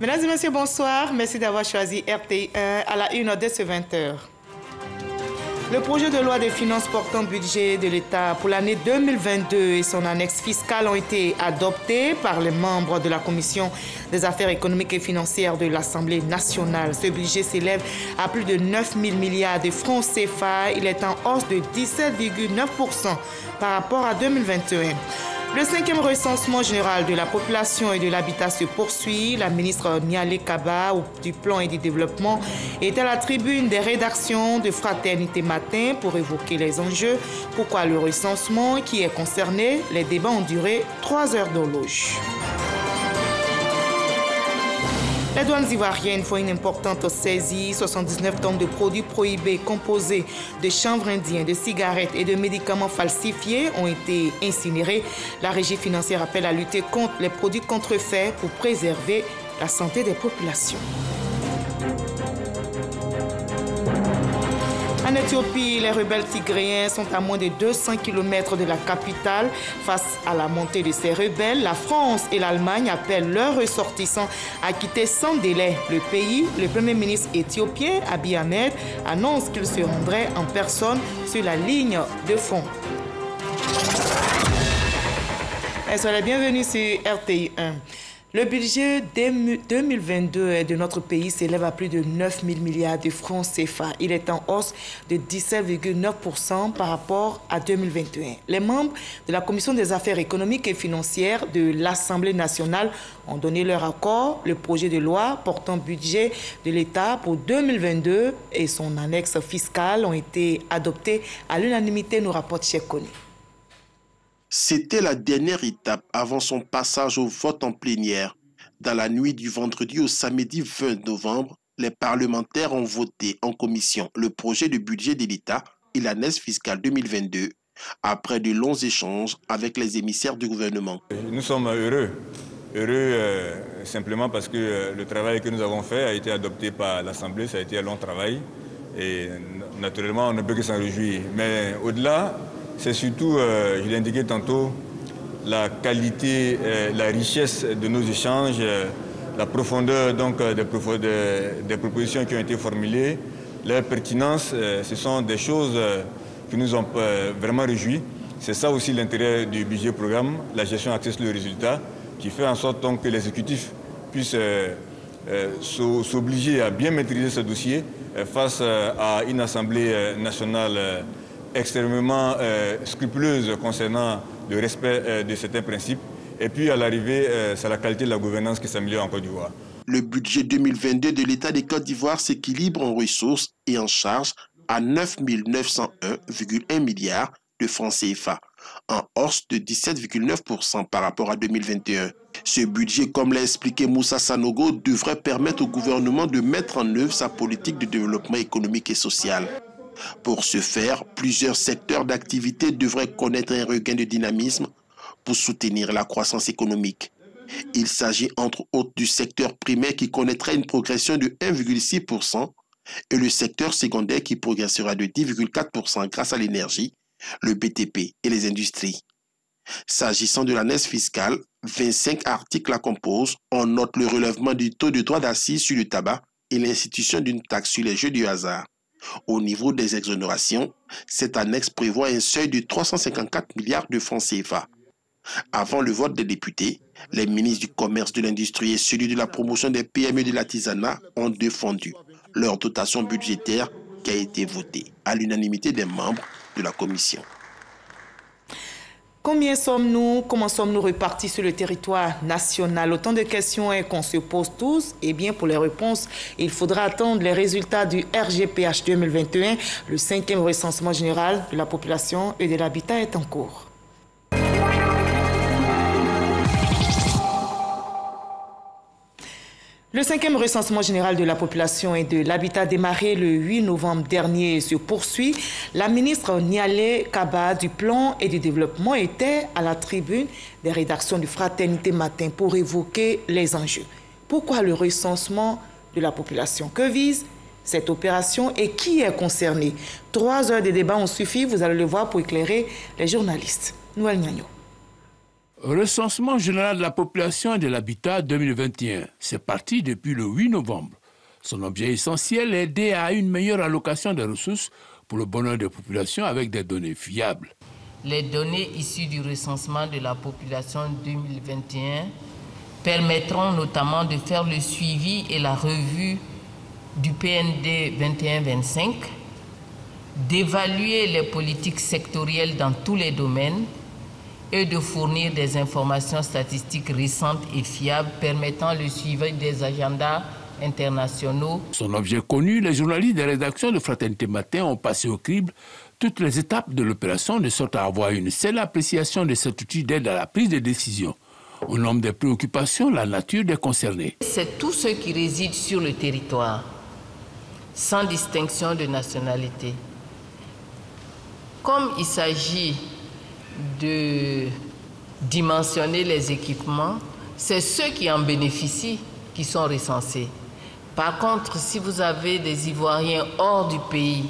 Mesdames et messieurs, bonsoir. Merci d'avoir choisi RTI1 à la une de ce 20h. Le projet de loi des finances portant budget de l'État pour l'année 2022 et son annexe fiscale ont été adoptés par les membres de la Commission des affaires économiques et financières de l'Assemblée nationale. Ce budget s'élève à plus de 9 000 milliards de francs CFA. Il est en hausse de 17,9% par rapport à 2021. Le 5e recensement général de la population et de l'habitat se poursuit. La ministre Nialé Kaba du Plan et du Développement est à la tribune des rédactions de Fraternité Matin pour évoquer les enjeux. Pourquoi le recensement qui est concerné? Les débats ont duré 3 heures d'horloge. Les douanes ivoiriennes font une importante saisie. 79 tonnes de produits prohibés composés de chanvre indien, de cigarettes et de médicaments falsifiés ont été incinérés. La régie financière appelle à lutter contre les produits contrefaits pour préserver la santé des populations. En Éthiopie, les rebelles tigréens sont à moins de 200 km de la capitale. Face à la montée de ces rebelles, la France et l'Allemagne appellent leurs ressortissants à quitter sans délai le pays. Le Premier ministre éthiopien, Abiy Ahmed, annonce qu'il se rendrait en personne sur la ligne de front. Soyez les bienvenus sur RTI1. Le budget 2022 de notre pays s'élève à plus de 9 000 milliards de francs CFA. Il est en hausse de 17,9% par rapport à 2021. Les membres de la Commission des affaires économiques et financières de l'Assemblée nationale ont donné leur accord. Le projet de loi portant budget de l'État pour 2022 et son annexe fiscale ont été adoptés à l'unanimité, nous rapporte Cheikh Kone. C'était la dernière étape avant son passage au vote en plénière. Dans la nuit du vendredi au samedi 20 novembre, les parlementaires ont voté en commission le projet de budget de l'État et l'annexe fiscale 2022, après de longs échanges avec les émissaires du gouvernement. Nous sommes heureux simplement parce que le travail que nous avons fait a été adopté par l'Assemblée, ça a été un long travail et naturellement on ne peut que s'en réjouir. Mais au-delà, c'est surtout, je l'ai indiqué tantôt, la qualité, la richesse de nos échanges, la profondeur donc, des propositions qui ont été formulées, leur pertinence, ce sont des choses qui nous ont vraiment réjouis. C'est ça aussi l'intérêt du budget programme, la gestion axée sur le résultat, qui fait en sorte donc, que l'exécutif puisse s'obliger à bien maîtriser ce dossier face à une Assemblée nationale extrêmement scrupuleuse concernant le respect de certains principes. Et puis à l'arrivée, c'est la qualité de la gouvernance qui s'améliore en Côte d'Ivoire. Le budget 2022 de l'État de Côte d'Ivoire s'équilibre en ressources et en charges à 9 901,1 milliards de francs CFA, en hausse de 17,9% par rapport à 2021. Ce budget, comme l'a expliqué Moussa Sanogo, devrait permettre au gouvernement de mettre en œuvre sa politique de développement économique et social. Pour ce faire, plusieurs secteurs d'activité devraient connaître un regain de dynamisme pour soutenir la croissance économique. Il s'agit entre autres du secteur primaire qui connaîtrait une progression de 1,6% et le secteur secondaire qui progressera de 10,4% grâce à l'énergie, le BTP et les industries. S'agissant de l'annexe fiscale, 25 articles la composent. On note le relèvement du taux de droit d'assises sur le tabac et l'institution d'une taxe sur les jeux du hasard. Au niveau des exonérations, cette annexe prévoit un seuil de 354 milliards de francs CFA. Avant le vote des députés, les ministres du Commerce, de l'Industrie et celui de la promotion des PME de l'artisanat ont défendu leur dotation budgétaire qui a été votée à l'unanimité des membres de la commission. Combien sommes-nous? Comment sommes-nous répartis sur le territoire national? Autant de questions qu'on se pose tous. Eh bien, pour les réponses, il faudra attendre les résultats du RGPH 2021. Le 5e recensement général de la population et de l'habitat est en cours. Le 5e recensement général de la population et de l'habitat démarré le 8 novembre dernier se poursuit. La ministre Nialé Kaba du Plan et du Développement était à la tribune des rédactions du Fraternité Matin pour évoquer les enjeux. Pourquoi le recensement de la population? Que vise cette opération et qui est concerné? 3 heures de débat ont suffi, vous allez le voir, pour éclairer les journalistes. Noël Nyagno. Recensement général de la population et de l'habitat 2021. C'est parti depuis le 8 novembre. Son objet essentiel est d'aider à une meilleure allocation des ressources pour le bonheur des populations avec des données fiables. Les données issues du recensement de la population 2021 permettront notamment de faire le suivi et la revue du PND 21-25, d'évaluer les politiques sectorielles dans tous les domaines et de fournir des informations statistiques récentes et fiables permettant le suivi des agendas internationaux. Son objet connu, les journalistes des rédactions de Fraternité Matin ont passé au crible toutes les étapes de l'opération de sorte à avoir une seule appréciation de cet outil d'aide à la prise de décision. Au nombre des préoccupations, la nature des concernés. C'est tous ceux qui résident sur le territoire, sans distinction de nationalité. Comme il s'agit de dimensionner les équipements, c'est ceux qui en bénéficient qui sont recensés. Par contre, si vous avez des Ivoiriens hors du pays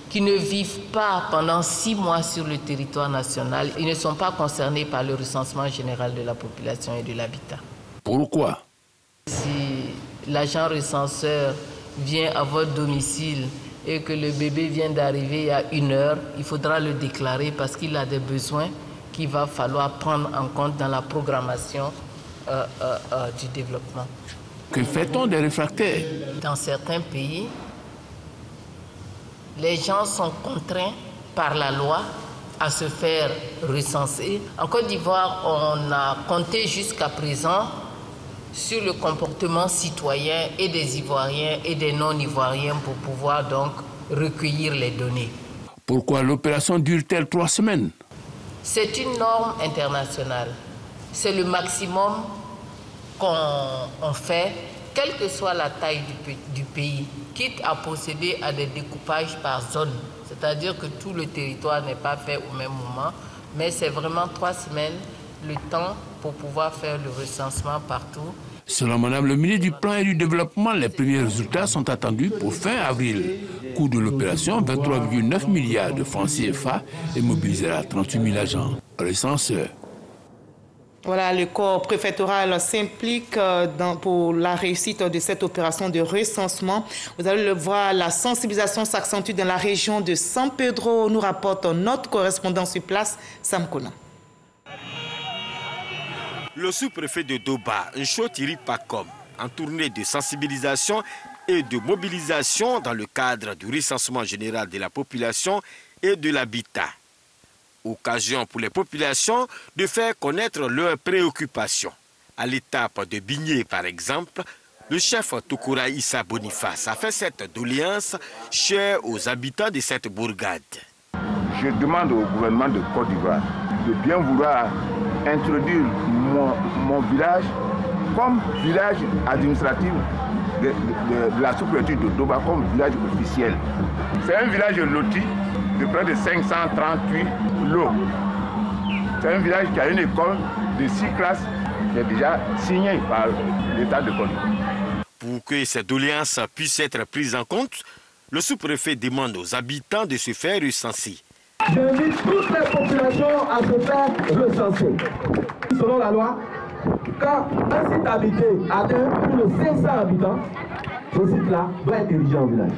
qui ne vivent pas pendant 6 mois sur le territoire national, ils ne sont pas concernés par le recensement général de la population et de l'habitat. Pourquoi? Si l'agent recenseur vient à votre domicile et que le bébé vient d'arriver il y a 1 heure, il faudra le déclarer parce qu'il a des besoins qu'il va falloir prendre en compte dans la programmation du développement. Que fait-on des réfractaires? Dans certains pays, les gens sont contraints par la loi à se faire recenser. En Côte d'Ivoire, on a compté jusqu'à présent sur le comportement citoyen et des Ivoiriens et des non-Ivoiriens pour pouvoir donc recueillir les données. Pourquoi l'opération dure-t-elle 3 semaines? C'est une norme internationale. C'est le maximum qu'on fait, quelle que soit la taille du pays, quitte à procéder à des découpages par zone. C'est-à-dire que tout le territoire n'est pas fait au même moment, mais c'est vraiment 3 semaines le temps pour pouvoir faire le recensement partout. Selon Madame le ministre du Plan et du Développement, les premiers résultats sont attendus pour fin avril. Coût de l'opération, 23,9 milliards de francs CFA et mobilisera 38 000 agents. Recenseurs. Voilà, le corps préfectoral s'implique pour la réussite de cette opération de recensement. Vous allez le voir, la sensibilisation s'accentue dans la région de San Pedro, nous rapporte notre correspondant sur place, Sam Kona. Le sous-préfet de Doba, Nchotiri Pakom, en tournée de sensibilisation et de mobilisation dans le cadre du recensement général de la population et de l'habitat. Occasion pour les populations de faire connaître leurs préoccupations. À l'étape de Bigné, par exemple, le chef Toukoura Issa Boniface a fait cette doléance chère aux habitants de cette bourgade. Je demande au gouvernement de Côte d'Ivoire de bien vouloir introduire mon village comme village administratif de la sous-préfecture de Doba, comme village officiel. C'est un village loti de près de 538 lots. C'est un village qui a une école de 6 classes qui est déjà signée par l'État de Côte d'Ivoire. Pour que ces doléances puissent être prises en compte, le sous-préfet demande aux habitants de se faire recenser. J'invite toutes les populations à se faire recenser. Selon la loi, quand un site habité atteint plus de 500 habitants, ce site-là doit être érigé en village.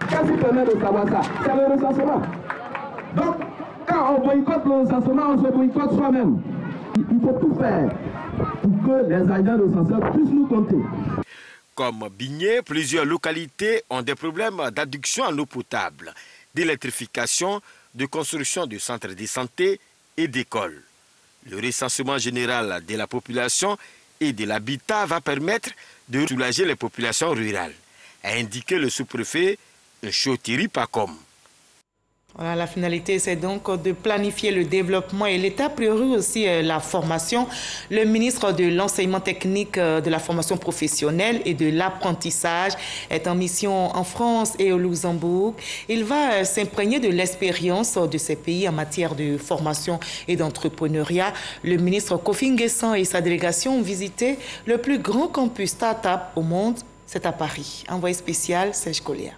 Qu'est-ce qui permet de savoir ça? C'est le recensement. Donc, quand on boycotte le recensement, on se boycotte soi-même. Il faut tout faire pour que les agents recenseurs puissent nous compter. Comme Bigné, plusieurs localités ont des problèmes d'adduction en eau potable, d'électrification, de construction de centres de santé et d'écoles. Le recensement général de la population et de l'habitat va permettre de soulager les populations rurales, a indiqué le sous-préfet Nchotiri Pakom. Voilà, la finalité, c'est donc de planifier le développement et l'État priorise aussi la formation. Le ministre de l'Enseignement technique, de la formation professionnelle et de l'apprentissage est en mission en France et au Luxembourg. Il va s'imprégner de l'expérience de ces pays en matière de formation et d'entrepreneuriat. Le ministre Kofi Nguessan et sa délégation ont visité le plus grand campus start-up au monde. C'est à Paris. Envoyé spécial, Serge Collier.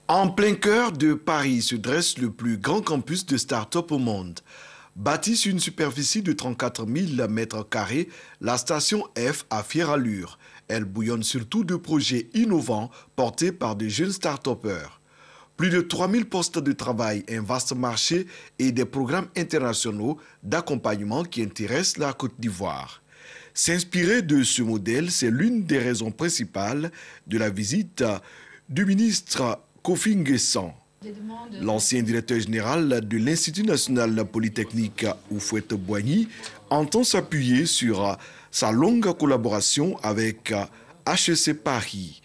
En plein cœur de Paris se dresse le plus grand campus de start-up au monde. Bâtie sur une superficie de 34 000 m², la station F a fière allure. Elle bouillonne surtout de projets innovants portés par de jeunes start-upers. Plus de 3000 postes de travail, un vaste marché et des programmes internationaux d'accompagnement qui intéressent la Côte d'Ivoire. S'inspirer de ce modèle, c'est l'une des raisons principales de la visite du ministre Kofi Nguessan. L'ancien directeur général de l'Institut national polytechnique, Houphouët-Boigny, entend s'appuyer sur sa longue collaboration avec HEC Paris.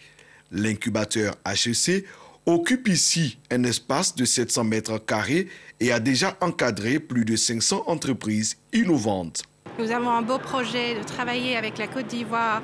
L'incubateur HEC occupe ici un espace de 700 m² et a déjà encadré plus de 500 entreprises innovantes. Nous avons un beau projet de travailler avec la Côte d'Ivoire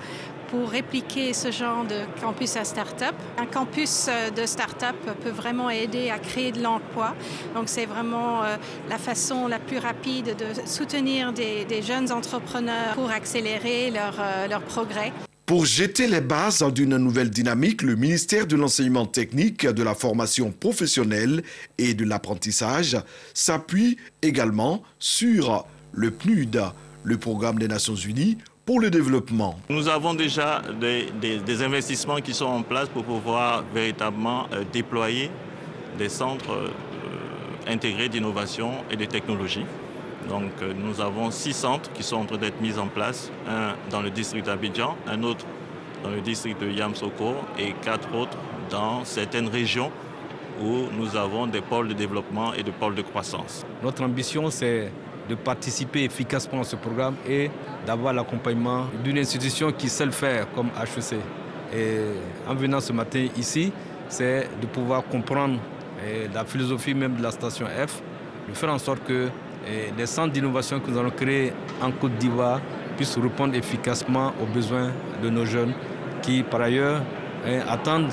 pour répliquer ce genre de campus à start-up. Un campus de start-up peut vraiment aider à créer de l'emploi. Donc c'est vraiment la façon la plus rapide de soutenir des jeunes entrepreneurs pour accélérer leur progrès. Pour jeter les bases d'une nouvelle dynamique, le ministère de l'Enseignement technique, de la formation professionnelle et de l'apprentissage s'appuie également sur le PNUD, le programme des Nations Unies pour le développement. Nous avons déjà des investissements qui sont en place pour pouvoir véritablement déployer des centres intégrés d'innovation et de technologie. Donc nous avons 6 centres qui sont en train d'être mis en place, un dans le district d'Abidjan, un autre dans le district de Yamoussoukro et 4 autres dans certaines régions où nous avons des pôles de développement et des pôles de croissance. Notre ambition, c'est de participer efficacement à ce programme et d'avoir l'accompagnement d'une institution qui sait le faire comme HEC. Et en venant ce matin ici, c'est de pouvoir comprendre la philosophie même de la station F, de faire en sorte que les centres d'innovation que nous allons créer en Côte d'Ivoire puissent répondre efficacement aux besoins de nos jeunes qui, par ailleurs, attendent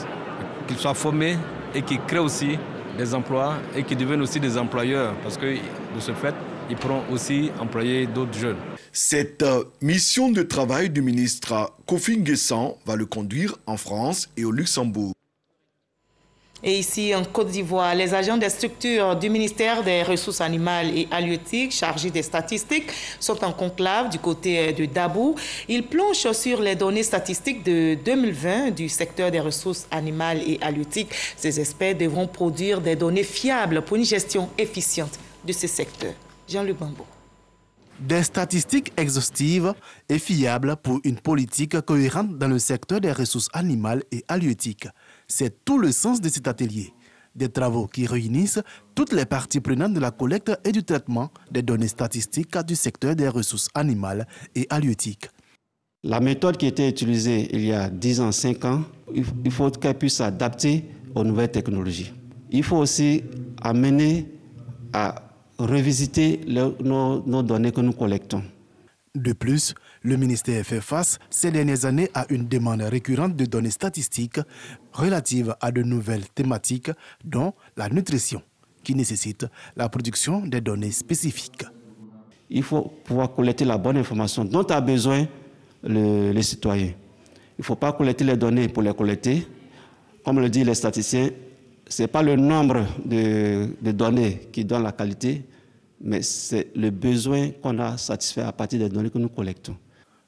qu'ils soient formés et qui créent aussi des emplois et qui deviennent aussi des employeurs parce que de ce fait, ils pourront aussi employer d'autres jeunes. Cette mission de travail du ministre Kofi Nguessan va le conduire en France et au Luxembourg. Et ici, en Côte d'Ivoire, les agents des structures du ministère des Ressources animales et halieutiques chargés des statistiques sont en conclave du côté de Dabou. Ils plongent sur les données statistiques de 2020 du secteur des ressources animales et halieutiques. Ces experts devront produire des données fiables pour une gestion efficiente de ce secteur. Jean-Luc Bambo. Des statistiques exhaustives et fiables pour une politique cohérente dans le secteur des ressources animales et halieutiques. C'est tout le sens de cet atelier. Des travaux qui réunissent toutes les parties prenantes de la collecte et du traitement des données statistiques du secteur des ressources animales et halieutiques. La méthode qui était utilisée il y a 10 ans, 5 ans, il faut qu'elle puisse s'adapter aux nouvelles technologies. Il faut aussi amener à revisiter nos données que nous collectons. De plus, le ministère fait face ces dernières années à une demande récurrente de données statistiques relatives à de nouvelles thématiques, dont la nutrition, qui nécessite la production des données spécifiques. Il faut pouvoir collecter la bonne information dont a besoin les citoyens. Il ne faut pas collecter les données pour les collecter. Comme le disent les statisticiens, ce n'est pas le nombre de données qui donne la qualité, mais c'est le besoin qu'on a satisfait à partir des données que nous collectons.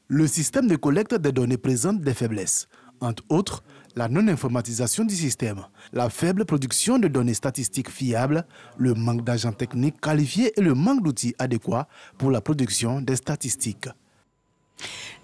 Le système de collecte des données présente des faiblesses, entre autres la non-informatisation du système, la faible production de données statistiques fiables, le manque d'agents techniques qualifiés et le manque d'outils adéquats pour la production des statistiques.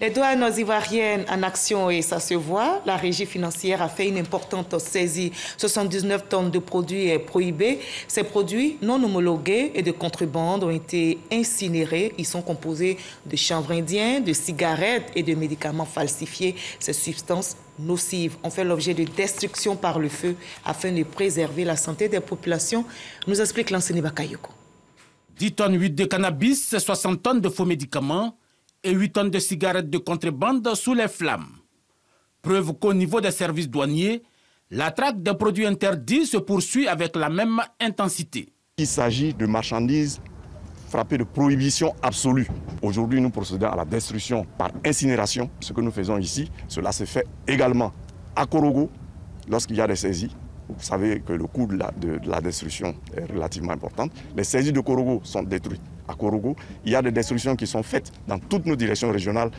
Les douanes ivoiriennes en action et ça se voit. La régie financière a fait une importante saisie. 79 tonnes de produits prohibés. Ces produits non homologués et de contrebande ont été incinérés. Ils sont composés de chanvre indien, de cigarettes et de médicaments falsifiés. Ces substances nocives ont fait l'objet de destruction par le feu afin de préserver la santé des populations, nous explique l'enseignant Bakayoko. 10 tonnes 8 de cannabis, 60 tonnes de faux médicaments et 8 tonnes de cigarettes de contrebande sous les flammes. Preuve qu'au niveau des services douaniers, la traque des produits interdits se poursuit avec la même intensité. Il s'agit de marchandises frappées de prohibition absolue. Aujourd'hui, nous procédons à la destruction par incinération. Ce que nous faisons ici, cela se fait également à Korogo lorsqu'il y a des saisies. Vous savez que le coût de la destruction est relativement important. Les saisies de Korogo sont détruites. à Korogo. Il y a des destructions qui sont faites dans toutes nos directions régionales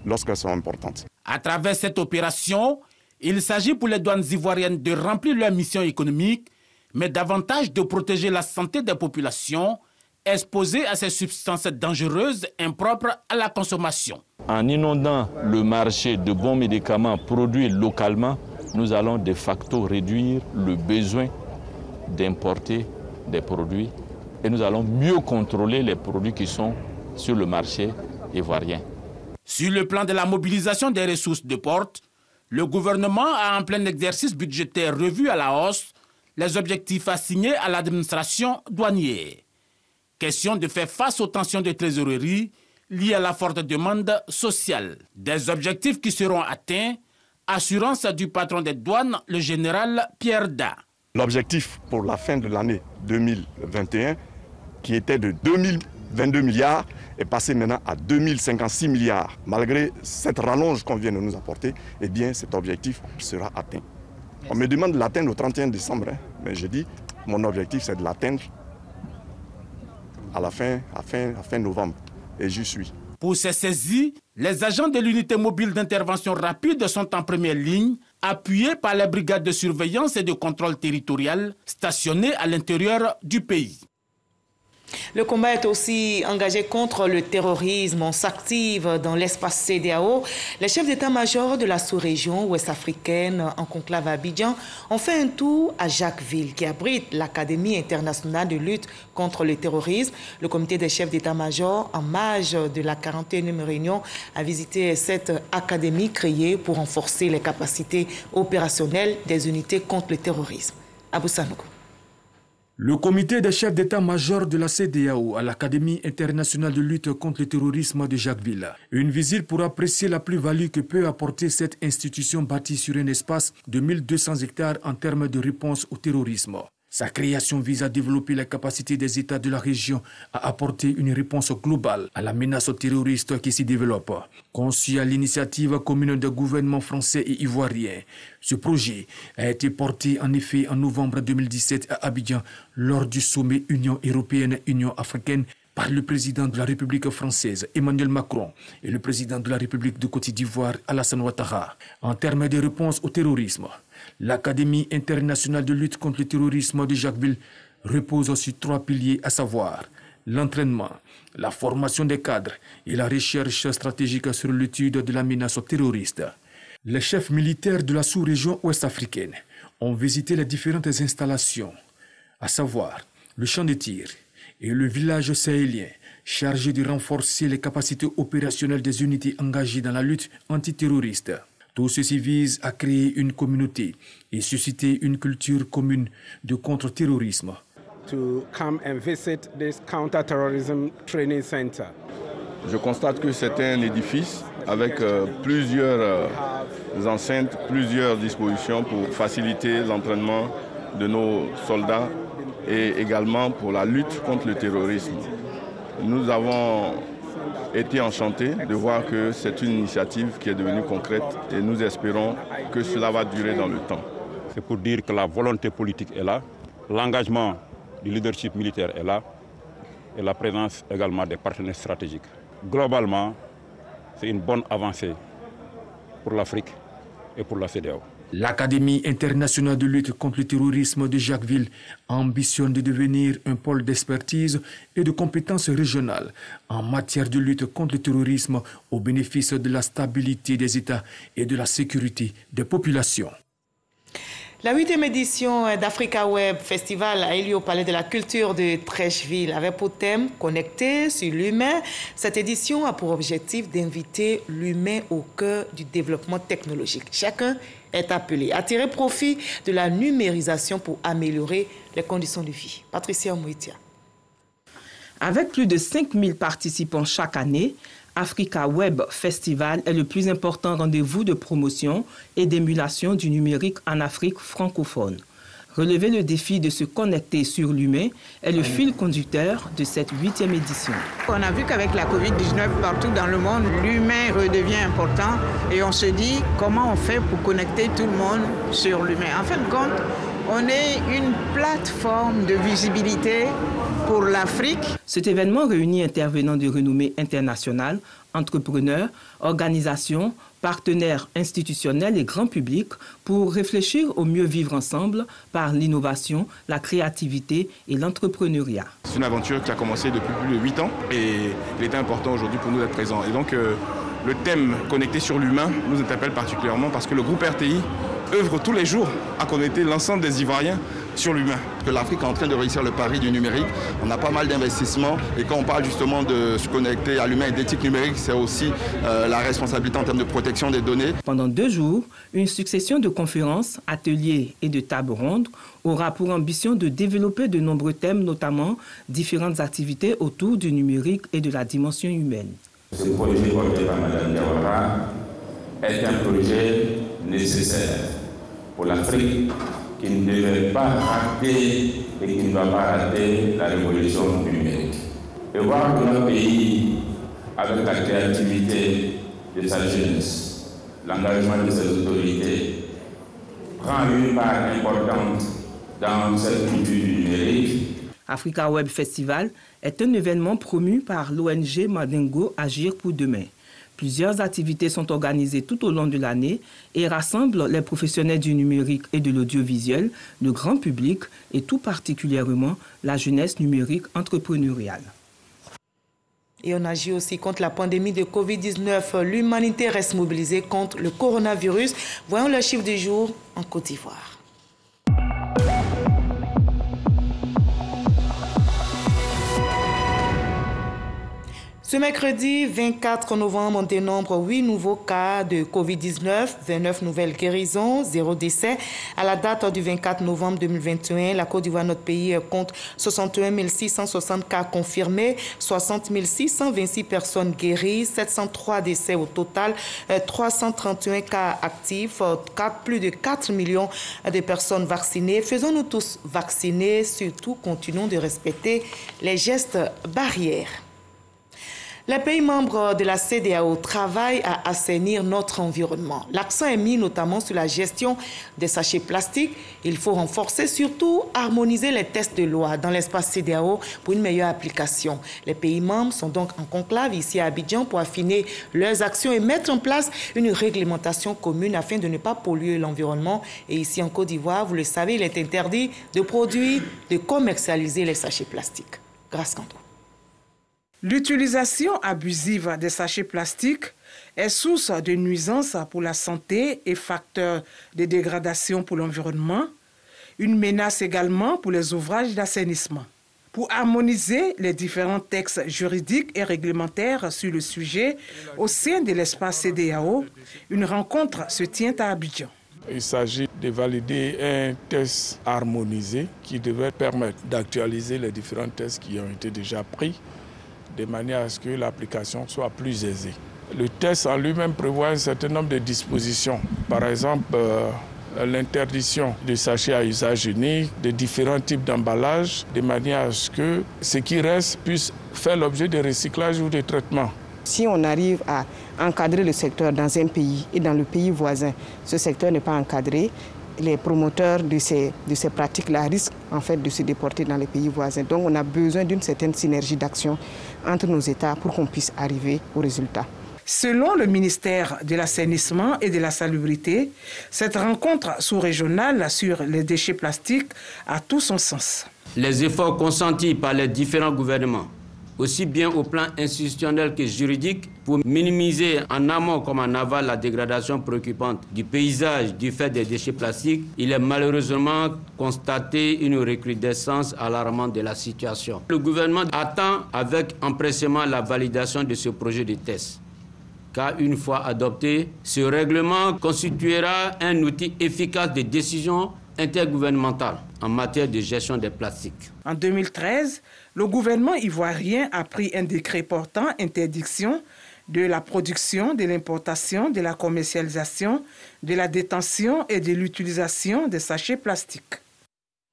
lorsqu'elles sont importantes. À travers cette opération, il s'agit pour les douanes ivoiriennes de remplir leur mission économique, mais davantage de protéger la santé des populations exposées à ces substances dangereuses impropres à la consommation. En inondant le marché de bons médicaments produits localement, nous allons de facto réduire le besoin d'importer des produits et nous allons mieux contrôler les produits qui sont sur le marché ivoirien. Sur le plan de la mobilisation des ressources de porte, le gouvernement a en plein exercice budgétaire revu à la hausse les objectifs assignés à l'administration douanière. Question de faire face aux tensions de trésorerie liées à la forte demande sociale. Des objectifs qui seront atteints, assurance du patron des douanes, le général Pierre Da. L'objectif pour la fin de l'année 2021, qui était de 2022 milliards, est passé maintenant à 2056 milliards. Malgré cette rallonge qu'on vient de nous apporter, eh bien cet objectif sera atteint. On me demande de l'atteindre au 31 décembre, mais je dis, mon objectif c'est de l'atteindre à la fin novembre, et j'y suis. Pour ces saisies, les agents de l'unité mobile d'intervention rapide sont en première ligne, appuyés par les brigades de surveillance et de contrôle territorial stationnées à l'intérieur du pays. Le combat est aussi engagé contre le terrorisme. On s'active dans l'espace CEDEAO. Les chefs d'état-major de la sous-région ouest-africaine en conclave à Abidjan ont fait un tour à Jacquesville, qui abrite l'Académie internationale de lutte contre le terrorisme. Le comité des chefs d'état-major, en marge de la 41e réunion, a visité cette académie créée pour renforcer les capacités opérationnelles des unités contre le terrorisme. Abou Sanogo. Le comité des chefs d'état-major de la CEDEAO à l'Académie internationale de lutte contre le terrorisme de Jacquesville. Une visite pour apprécier la plus-value que peut apporter cette institution bâtie sur un espace de 1200 hectares en termes de réponse au terrorisme. Sa création vise à développer les capacités des États de la région à apporter une réponse globale à la menace terroriste qui s'y développe. Conçu à l'initiative commune des gouvernements français et ivoiriens, ce projet a été porté en effet en novembre 2017 à Abidjan lors du sommet Union européenne-Union africaine par le président de la République française, Emmanuel Macron, et le président de la République de Côte d'Ivoire, Alassane Ouattara. En termes de réponse au terrorisme, l'Académie internationale de lutte contre le terrorisme de Jacquesville repose sur 3 piliers, à savoir l'entraînement, la formation des cadres et la recherche stratégique sur l'étude de la menace terroriste. Les chefs militaires de la sous-région ouest-africaine ont visité les différentes installations, à savoir le champ de tir et le village sahélien, chargé de renforcer les capacités opérationnelles des unités engagées dans la lutte antiterroriste. Tout ceci vise à créer une communauté et susciter une culture commune de contre-terrorisme. To come and visit this counter-terrorism training center. Je constate que c'est un édifice avec plusieurs enceintes, plusieurs dispositions pour faciliter l'entraînement de nos soldats et également pour la lutte contre le terrorisme. Nous avons été enchantés de voir que c'est une initiative qui est devenue concrète et nous espérons que cela va durer dans le temps. C'est pour dire que la volonté politique est là, l'engagement du leadership militaire est là et la présence également des partenaires stratégiques. Globalement, c'est une bonne avancée pour l'Afrique et pour la CEDEAO. L'Académie internationale de lutte contre le terrorisme de Jacquesville ambitionne de devenir un pôle d'expertise et de compétences régionales en matière de lutte contre le terrorisme au bénéfice de la stabilité des États et de la sécurité des populations. La 8e édition d'Africa Web Festival a eu lieu au Palais de la Culture de Treichville avec pour thème « Connecté sur l'humain ». Cette édition a pour objectif d'inviter l'humain au cœur du développement technologique. Chacun est appelé à tirer profit de la numérisation pour améliorer les conditions de vie. Patricia Mouitia. Avec plus de 5000 participants chaque année, Africa Web Festival est le plus important rendez-vous de promotion et d'émulation du numérique en Afrique francophone. Relever le défi de se connecter sur l'humain est le fil conducteur de cette 8e édition. On a vu qu'avec la Covid-19 partout dans le monde, l'humain redevient important et on se dit comment on fait pour connecter tout le monde sur l'humain. En fin de compte, on est une plateforme de visibilité pour l'Afrique. Cet événement réunit intervenants de renommée internationale, entrepreneurs, organisations, partenaires institutionnels et grand public pour réfléchir au mieux vivre ensemble par l'innovation, la créativité et l'entrepreneuriat. C'est une aventure qui a commencé depuis plus de 8 ans et il est important aujourd'hui pour nous d'être présents. Et donc le thème connecté sur l'humain nous interpelle particulièrement parce que le groupe RTI œuvre tous les jours à connecter l'ensemble des Ivoiriens sur l'humain. Que l'Afrique est en train de réussir le pari du numérique. On a pas mal d'investissements et quand on parle justement de se connecter à l'humain et d'éthique numérique, c'est aussi la responsabilité en termes de protection des données. Pendant 2 jours, une succession de conférences, ateliers et de tables rondes aura pour ambition de développer de nombreux thèmes, notamment différentes activités autour du numérique et de la dimension humaine. Ce projet porté par Mme Diawara est un projet nécessaire pour l'Afrique qui ne devait pas rater et qui ne va pas rater la révolution numérique. Et voir que notre pays, avec la créativité de sa jeunesse, l'engagement de ses autorités, prend une part importante dans cette culture du numérique. Africa Web Festival est un événement promu par l'ONG Mandingo Agir pour demain. Plusieurs activités sont organisées tout au long de l'année et rassemblent les professionnels du numérique et de l'audiovisuel, le grand public et tout particulièrement la jeunesse numérique entrepreneuriale. Et on agit aussi contre la pandémie de Covid-19. L'humanité reste mobilisée contre le coronavirus. Voyons le chiffre du jour en Côte d'Ivoire. Ce mercredi 24 novembre, on dénombre 8 nouveaux cas de Covid-19, 29 nouvelles guérisons, 0 décès. À la date du 24 novembre 2021, la Côte d'Ivoire, notre pays, compte 61 660 cas confirmés, 60 626 personnes guéries, 703 décès au total, 331 cas actifs, plus de 4 millions de personnes vaccinées. Faisons-nous tous vacciner, surtout continuons de respecter les gestes barrières. Les pays membres de la CEDEAO travaillent à assainir notre environnement. L'accent est mis notamment sur la gestion des sachets plastiques. Il faut renforcer, surtout harmoniser les tests de loi dans l'espace CEDEAO pour une meilleure application. Les pays membres sont donc en conclave ici à Abidjan pour affiner leurs actions et mettre en place une réglementation commune afin de ne pas polluer l'environnement. Et ici en Côte d'Ivoire, vous le savez, il est interdit de produire, de commercialiser les sachets plastiques. Grâce Kanto. L'utilisation abusive des sachets plastiques est source de nuisances pour la santé et facteur de dégradation pour l'environnement, une menace également pour les ouvrages d'assainissement. Pour harmoniser les différents textes juridiques et réglementaires sur le sujet au sein de l'espace CEDEAO, une rencontre se tient à Abidjan. Il s'agit de valider un test harmonisé qui devrait permettre d'actualiser les différents tests qui ont été déjà pris, de manière à ce que l'application soit plus aisée. Le test en lui-même prévoit un certain nombre de dispositions. Par exemple, l'interdiction des sachets à usage unique, de différents types d'emballages, de manière à ce que ce qui reste puisse faire l'objet de recyclage ou de traitement. Si on arrive à encadrer le secteur dans un pays et dans le pays voisin, ce secteur n'est pas encadré, les promoteurs de ces pratiques-là risquent en fait de se déporter dans les pays voisins. Donc on a besoin d'une certaine synergie d'action entre nos États pour qu'on puisse arriver au résultat. Selon le ministère de l'Assainissement et de la Salubrité, cette rencontre sous-régionale sur les déchets plastiques a tout son sens. Les efforts consentis par les différents gouvernements, aussi bien au plan institutionnel que juridique, pour minimiser en amont comme en aval la dégradation préoccupante du paysage du fait des déchets plastiques, il est malheureusement constaté une recrudescence alarmante de la situation. Le gouvernement attend avec empressement la validation de ce projet de test, car une fois adopté, ce règlement constituera un outil efficace de décision intergouvernementale en matière de gestion des plastiques. En 2013, le gouvernement ivoirien a pris un décret portant interdiction de la production, de l'importation, de la commercialisation, de la détention et de l'utilisation des sachets plastiques.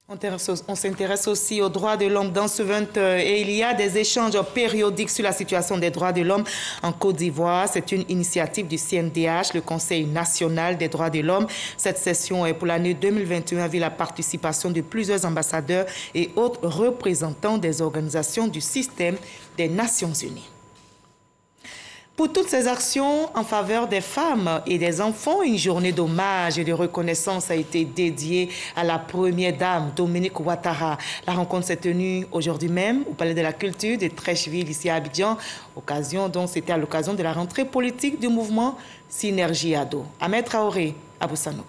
On s'intéresse aussi aux droits de l'homme dans ce 20h et il y a des échanges périodiques sur la situation des droits de l'homme en Côte d'Ivoire. C'est une initiative du CNDH, le Conseil national des droits de l'homme. Cette session est pour l'année 2021 avec la participation de plusieurs ambassadeurs et autres représentants des organisations du système des Nations Unies. Pour toutes ces actions en faveur des femmes et des enfants, une journée d'hommage et de reconnaissance a été dédiée à la première dame, Dominique Ouattara. La rencontre s'est tenue aujourd'hui même au Palais de la Culture de Treichville, ici à Abidjan. C'était à l'occasion de la rentrée politique du mouvement Synergie Ado. Ahmed Traoré, Abou Sanogo.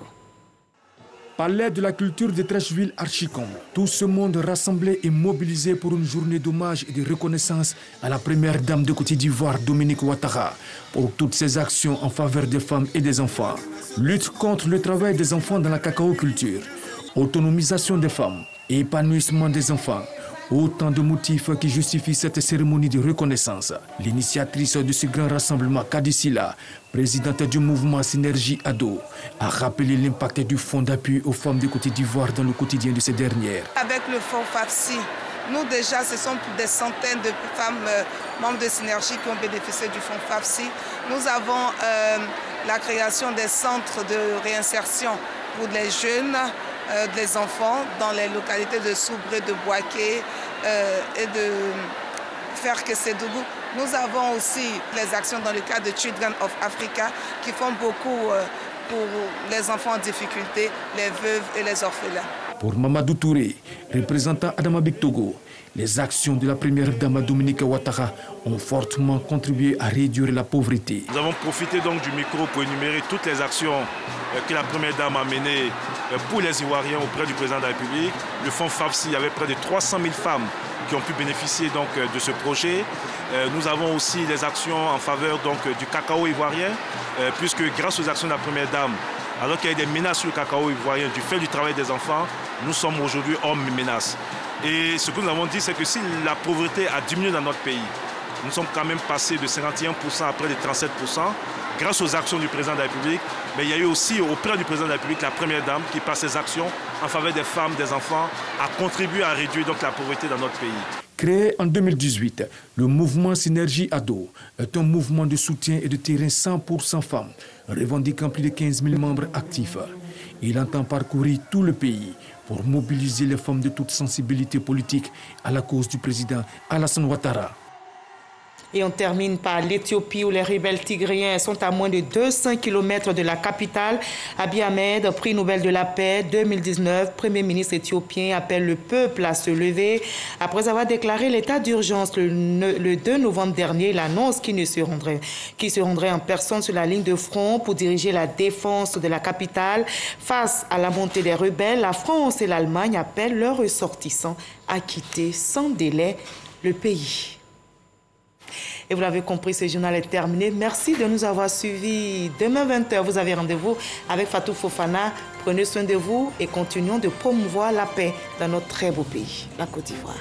Palais de la culture de Treichville Archicom. Tout ce monde rassemblé et mobilisé pour une journée d'hommage et de reconnaissance à la première dame de Côte d'Ivoire, Dominique Ouattara, pour toutes ses actions en faveur des femmes et des enfants. Lutte contre le travail des enfants dans la cacao-culture, autonomisation des femmes et épanouissement des enfants. Autant de motifs qui justifient cette cérémonie de reconnaissance. L'initiatrice de ce grand rassemblement, Kadisila, présidente du mouvement Synergie Ado, a rappelé l'impact du fonds d'appui aux femmes de Côte d'Ivoire dans le quotidien de ces dernières. Avec le fonds FAFSI, nous déjà, ce sont des centaines de femmes membres de Synergie qui ont bénéficié du fonds FAFSI. Nous avons la création des centres de réinsertion pour les jeunes, des enfants dans les localités de Soubré, de Boaké et de Ferke-Sédougou. Nous avons aussi les actions dans le cadre de Children of Africa qui font beaucoup pour les enfants en difficulté, les veuves et les orphelins. Pour Mamadou Touré, représentant Adama Bictogo, les actions de la première dame Dominique Ouattara ont fortement contribué à réduire la pauvreté. Nous avons profité donc du micro pour énumérer toutes les actions que la première dame a menées pour les Ivoiriens auprès du président de la République. Le fonds FAFSI, il y avait près de 300 000 femmes qui ont pu bénéficier donc de ce projet. Nous avons aussi des actions en faveur donc du cacao ivoirien, puisque grâce aux actions de la première dame, alors qu'il y a des menaces sur le cacao ivoirien du fait du travail des enfants, nous sommes aujourd'hui hors menaces. Et ce que nous avons dit, c'est que si la pauvreté a diminué dans notre pays, nous sommes quand même passés de 51% à près de 37%, grâce aux actions du président de la République. Mais il y a eu aussi auprès du président de la République la première dame qui, par ses actions en faveur des femmes, des enfants, a contribué à réduire donc la pauvreté dans notre pays. Créé en 2018, le mouvement Synergie Ado est un mouvement de soutien et de terrain 100% femmes, revendiquant plus de 15 000 membres actifs. Il entend parcourir tout le pays pour mobiliser les femmes de toute sensibilité politique à la cause du président Alassane Ouattara. Et on termine par l'Éthiopie où les rebelles tigréens sont à moins de 200 km de la capitale. Abiy Ahmed, prix Nobel de la paix 2019, Premier ministre éthiopien, appelle le peuple à se lever. Après avoir déclaré l'état d'urgence le 2 novembre dernier, il annonce qu'il se rendrait en personne sur la ligne de front pour diriger la défense de la capitale. Face à la montée des rebelles, la France et l'Allemagne appellent leurs ressortissants à quitter sans délai le pays. Et vous l'avez compris, ce journal est terminé. Merci de nous avoir suivis. Demain 20h, vous avez rendez-vous avec Fatou Fofana. Prenez soin de vous et continuons de promouvoir la paix dans notre très beau pays, la Côte d'Ivoire.